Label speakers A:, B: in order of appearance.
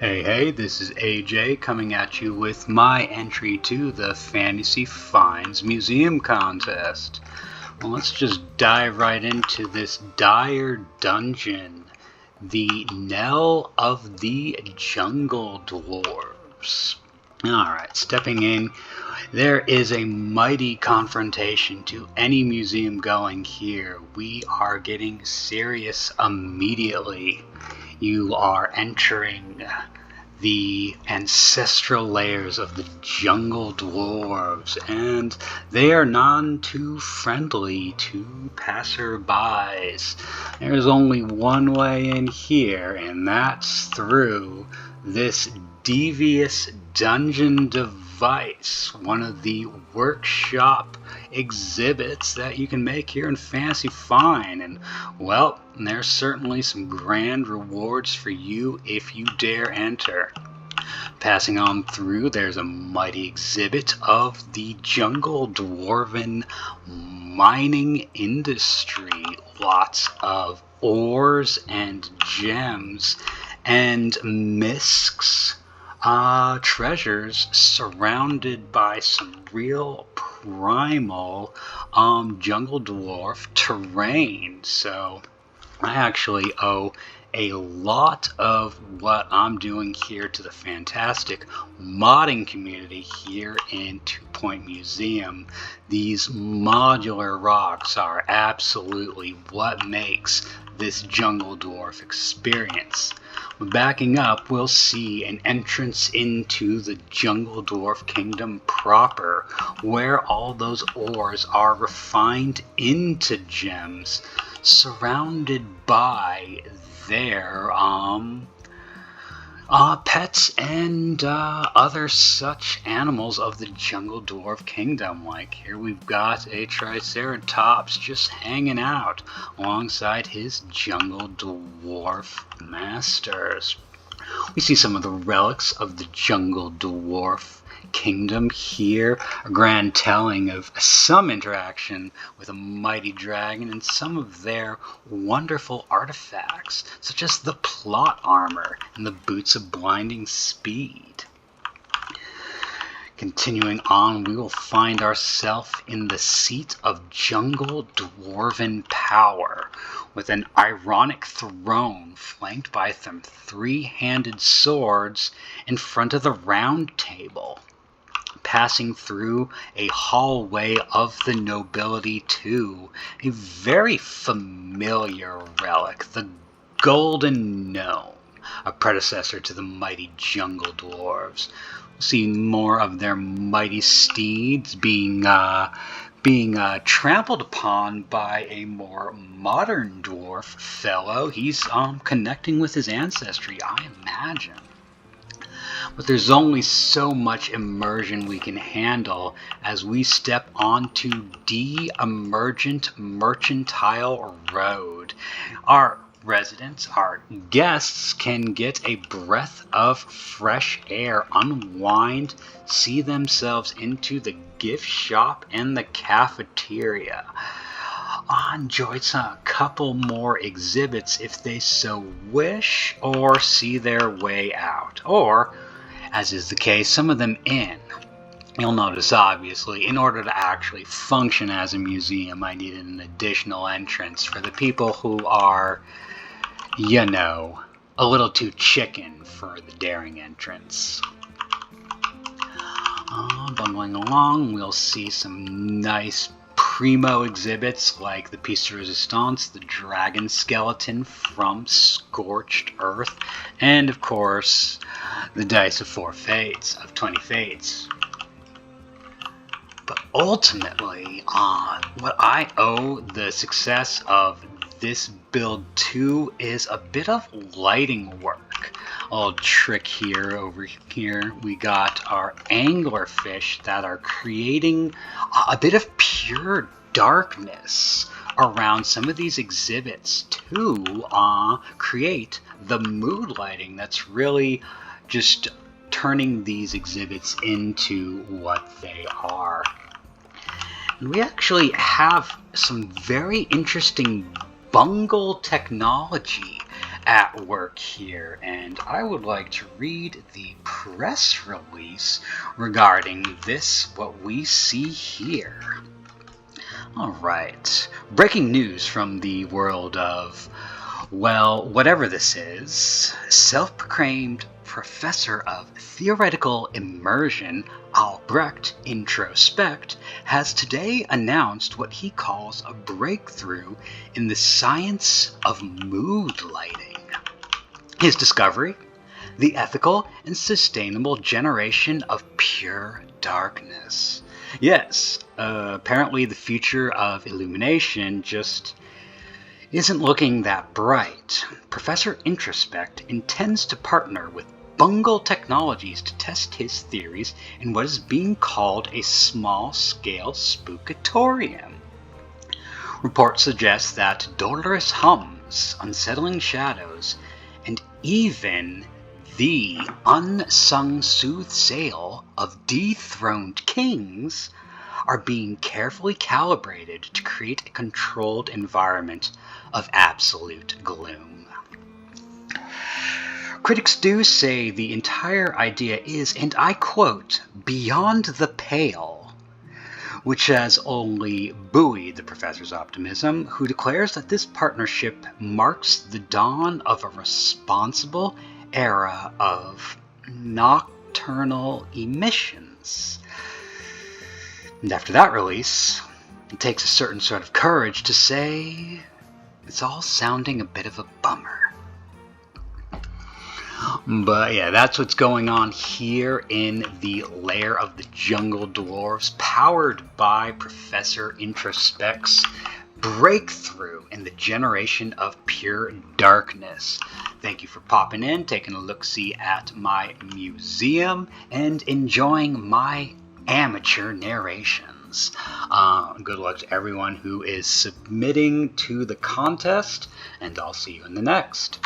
A: Hey, this is AJ coming at you with my entry to the Fantasy Finds Museum Contest. Well, let's just dive right into this dire dungeon, the Knell of the Jungle Dwarves. Alright, stepping in, there is a mighty confrontation to any museum going here. We are getting serious immediately. You are entering the ancestral layers of the Jungle Dwarves, and they are none too friendly to passerbys. There's only one way in here, and that's through this devious dungeon device, one of the workshop exhibits that you can make here in Fantasy Find. And well, there's certainly some grand rewards for you if you dare enter. Passing on through, there's a mighty exhibit of the Jungle Dwarven mining industry. Lots of ores and gems and misks, treasures surrounded by some real primal Jungle Dwarf terrain. So I actually owe a lot of what I'm doing here to the fantastic modding community here in 2 Point Museum. These modular rocks are absolutely what makes this Jungle Dwarf experience. Backing up, we'll see an entrance into the Jungle Dwarf Kingdom proper, where all those ores are refined into gems, surrounded by their pets and other such animals of the Jungle Dwarf Kingdom. Like here we've got a Triceratops just hanging out alongside his Jungle Dwarf masters. We see some of the relics of the Jungle Dwarf Kingdom here, a grand telling of some interaction with a mighty dragon and some of their wonderful artifacts, such as the plot armor and the boots of blinding speed. Continuing on, we will find ourselves in the seat of Jungle Dwarven power, with an ironic throne flanked by some three-handed swords in front of the round table. Passing through a hallway of the nobility to a very familiar relic, the Golden Gnome, a predecessor to the mighty Jungle Dwarves. We'll see more of their mighty steeds being trampled upon by a more modern dwarf fellow. He's connecting with his ancestry, I imagine. But there's only so much immersion we can handle as we step onto De-Emergent Mercantile Road. Our residents, our guests, can get a breath of fresh air, unwind, see themselves into the gift shop and the cafeteria. Enjoy a couple more exhibits if they so wish, or see their way out, or, as is the case, some of them in. You'll notice, obviously, in order to actually function as a museum, I needed an additional entrance for the people who are, you know, a little too chicken for the daring entrance. Bungling along, we'll see some nice primo exhibits like the piece de resistance, the dragon skeleton from Scorched Earth, and of course the dice of 4 fates, of 20 fates. But ultimately, what I owe the success of this build to is a bit of lighting work. A little trick here. Over here we got our anglerfish that are creating a bit of pure darkness around some of these exhibits to create the mood lighting that's really just turning these exhibits into what they are. And we actually have some very interesting Bungle technology at work here, and I would like to read the press release regarding this, what we see here. Alright, breaking news from the world of, well, whatever this is. Self-proclaimed Professor of Theoretical Immersion, Albrecht Introspect, has today announced what he calls a breakthrough in the science of mood lighting. His discovery? The ethical and sustainable generation of pure darkness. Yes, apparently the future of illumination just isn't looking that bright. Professor Introspect intends to partner with Bungle Technologies to test his theories in what is being called a small-scale Spookitorium. Reports suggest that dolorous hums, unsettling shadows, and even the unsung soothsayal of dethroned kings are being carefully calibrated to create a controlled environment of absolute gloom. Critics do say the entire idea is, and I quote, beyond the pale, which has only buoyed the professor's optimism, who declares that this partnership marks the dawn of a responsible era of nocturnal emissions. And after that release, it takes a certain sort of courage to say it's all sounding a bit of a bummer. But yeah, that's what's going on here in the lair of the Jungle Dwarves, powered by Professor Introspect's breakthrough in the generation of pure darkness. Thank you for popping in, taking a look-see at my museum, and enjoying my amateur narrations. Good luck to everyone who is submitting to the contest, and I'll see you in the next.